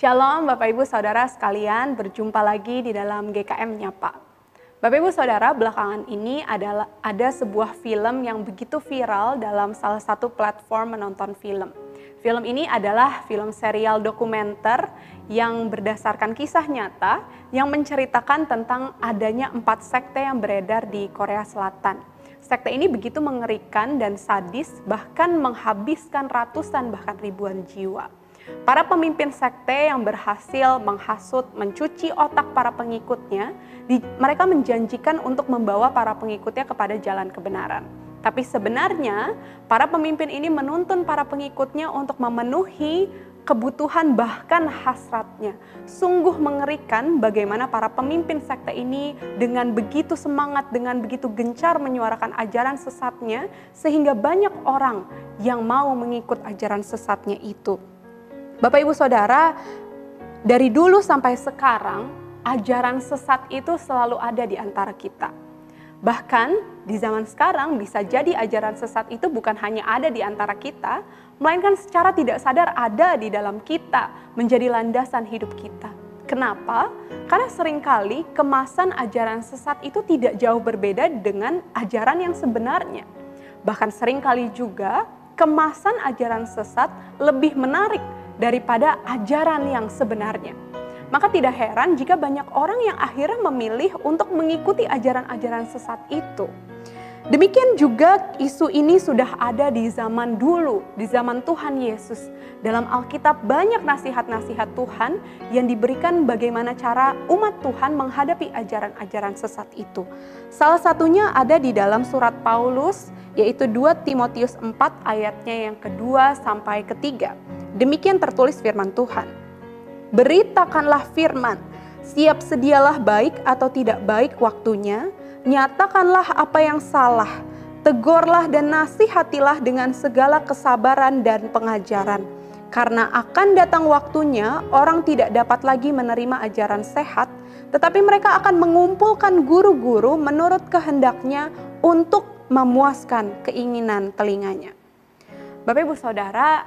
Shalom Bapak Ibu Saudara sekalian, berjumpa lagi di dalam GKM Nyapa. Bapak Ibu Saudara, belakangan ini ada sebuah film yang begitu viral dalam salah satu platform menonton film. Film ini adalah film serial dokumenter yang berdasarkan kisah nyata yang menceritakan tentang adanya 4 sekte yang beredar di Korea Selatan. Sekte ini begitu mengerikan dan sadis, bahkan menghabiskan ratusan bahkan ribuan jiwa. Para pemimpin sekte yang berhasil menghasut, mencuci otak para pengikutnya, mereka menjanjikan untuk membawa para pengikutnya kepada jalan kebenaran. Tapi sebenarnya para pemimpin ini menuntun para pengikutnya untuk memenuhi kebutuhan bahkan hasratnya. Sungguh mengerikan bagaimana para pemimpin sekte ini dengan begitu semangat, dengan begitu gencar menyuarakan ajaran sesatnya, sehingga banyak orang yang mau mengikut ajaran sesatnya itu. Bapak Ibu Saudara, dari dulu sampai sekarang, ajaran sesat itu selalu ada di antara kita. Bahkan di zaman sekarang bisa jadi ajaran sesat itu bukan hanya ada di antara kita, melainkan secara tidak sadar ada di dalam kita, menjadi landasan hidup kita. Kenapa? Karena seringkali kemasan ajaran sesat itu tidak jauh berbeda dengan ajaran yang sebenarnya. Bahkan seringkali juga kemasan ajaran sesat lebih menarik daripada ajaran yang sebenarnya. Maka tidak heran jika banyak orang yang akhirnya memilih untuk mengikuti ajaran-ajaran sesat itu. Demikian juga isu ini sudah ada di zaman dulu, di zaman Tuhan Yesus. Dalam Alkitab banyak nasihat-nasihat Tuhan yang diberikan bagaimana cara umat Tuhan menghadapi ajaran-ajaran sesat itu. Salah satunya ada di dalam surat Paulus, yaitu 2 Timotius 4 ayatnya yang kedua sampai ketiga. Demikian tertulis firman Tuhan. Beritakanlah firman, siap sedialah baik atau tidak baik waktunya, nyatakanlah apa yang salah, tegurlah dan nasihatilah dengan segala kesabaran dan pengajaran. Karena akan datang waktunya orang tidak dapat lagi menerima ajaran sehat, tetapi mereka akan mengumpulkan guru-guru menurut kehendaknya untuk memuaskan keinginan telinganya. Bapak Ibu Saudara,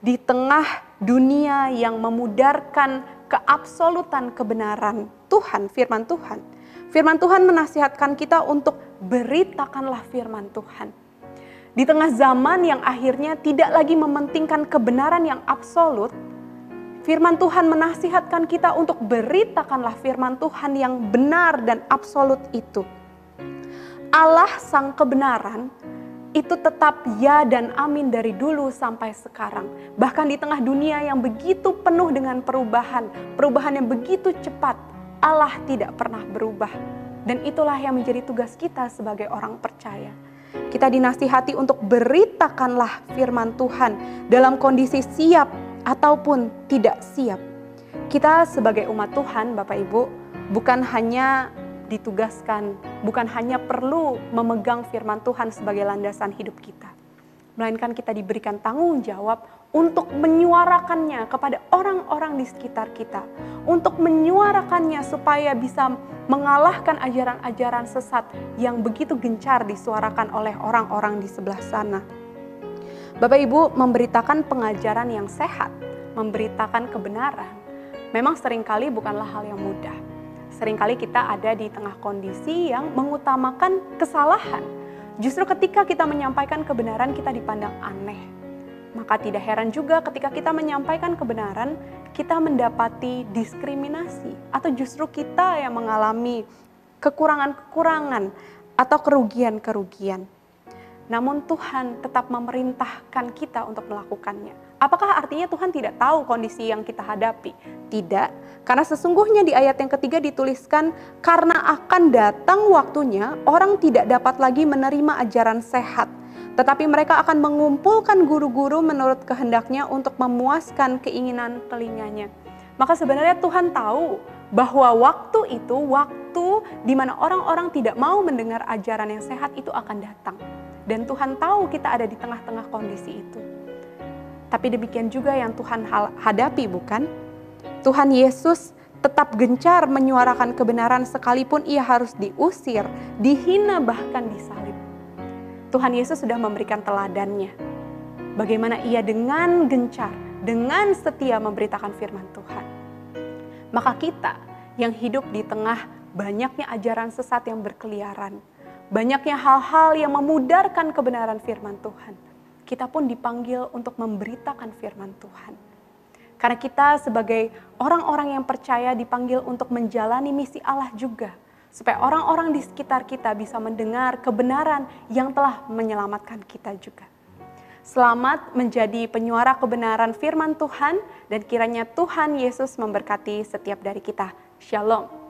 di tengah dunia yang memudarkan keabsolutan kebenaran Tuhan, firman Tuhan menasihatkan kita untuk beritakanlah firman Tuhan. Di tengah zaman yang akhirnya tidak lagi mementingkan kebenaran yang absolut, firman Tuhan menasihatkan kita untuk beritakanlah firman Tuhan yang benar dan absolut itu. Allah sang kebenaran itu tetap ya dan amin dari dulu sampai sekarang. Bahkan di tengah dunia yang begitu penuh dengan perubahan yang begitu cepat, Allah tidak pernah berubah. Dan itulah yang menjadi tugas kita sebagai orang percaya. Kita dinasihati untuk beritakanlah firman Tuhan dalam kondisi siap ataupun tidak siap. Kita sebagai umat Tuhan, Bapak Ibu, bukan hanya perlu memegang firman Tuhan sebagai landasan hidup kita, melainkan kita diberikan tanggung jawab untuk menyuarakannya kepada orang-orang di sekitar kita, untuk menyuarakannya supaya bisa mengalahkan ajaran-ajaran sesat yang begitu gencar disuarakan oleh orang-orang di sebelah sana. Bapak Ibu, memberitakan pengajaran yang sehat, memberitakan kebenaran, memang seringkali bukanlah hal yang mudah. Seringkali kita ada di tengah kondisi yang mengutamakan kesalahan. Justru ketika kita menyampaikan kebenaran kita dipandang aneh. Maka tidak heran juga ketika kita menyampaikan kebenaran kita mendapati diskriminasi. Atau justru kita yang mengalami kekurangan-kekurangan atau kerugian-kerugian. Namun Tuhan tetap memerintahkan kita untuk melakukannya. Apakah artinya Tuhan tidak tahu kondisi yang kita hadapi? Tidak, karena sesungguhnya di ayat yang ketiga dituliskan, karena akan datang waktunya orang tidak dapat lagi menerima ajaran sehat, tetapi mereka akan mengumpulkan guru-guru menurut kehendaknya untuk memuaskan keinginan telinganya. Maka sebenarnya Tuhan tahu bahwa waktu itu, waktu di mana orang-orang tidak mau mendengar ajaran yang sehat itu akan datang. Dan Tuhan tahu kita ada di tengah-tengah kondisi itu. Tapi demikian juga yang Tuhan hadapi, bukan? Tuhan Yesus tetap gencar menyuarakan kebenaran sekalipun ia harus diusir, dihina, bahkan disalib. Tuhan Yesus sudah memberikan teladannya. Bagaimana ia dengan gencar, dengan setia memberitakan firman Tuhan. Maka kita yang hidup di tengah banyaknya ajaran sesat yang berkeliaran, banyaknya hal-hal yang memudarkan kebenaran firman Tuhan, kita pun dipanggil untuk memberitakan firman Tuhan. Karena kita sebagai orang-orang yang percaya dipanggil untuk menjalani misi Allah juga, supaya orang-orang di sekitar kita bisa mendengar kebenaran yang telah menyelamatkan kita juga. Selamat menjadi penyuara kebenaran firman Tuhan, dan kiranya Tuhan Yesus memberkati setiap dari kita. Shalom.